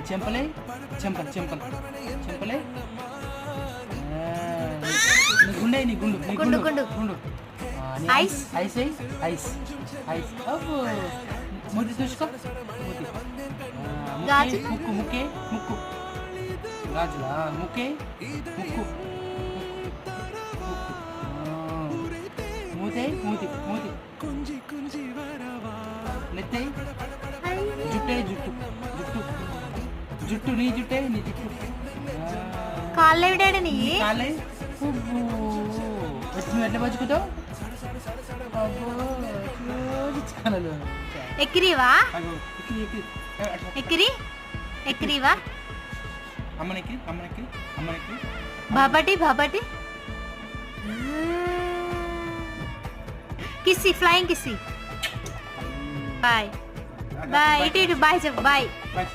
చెంపలే చెంపలు చెంపలు చెంపలే నీ గుండె నీ గుండు నీ గుండు, గుండు గుండు. గుండు ఐస్. ఐస్ ఐస్ ఐస్ అబ్బో మూతి చూసుకో మూతి గాజు. ముక్కు ముక్కే ముక్కు గాజులా ముక్కే ముక్కు మూతే మూతి మూతి నెత్తే జుట్టే జుట్టు జుట్టు జుట్టు నీ జుట్టే నీ జుట్టు కాళ్ళు ఏవి డాడీ నీ కాలే పువ్వు వచ్చి నువ్వు ఎట్లా బతుకుతావు అబ్బో రోజు ఛానల్ ఎక్కిరివా అగో ఎక్కి ఎక్కి అట్లా ఎక్కిరి ఎక్కిరివా అమ్మనెక్కి అమ్మనెక్కి అమ్మనెక్కి బాబటి బాబటి కిసి ఫ్లయింగ్ కిసి బాయ్ బాయ్ ఇటు ఇటు బాయ్ చెప్పు బాయ్ బాయ్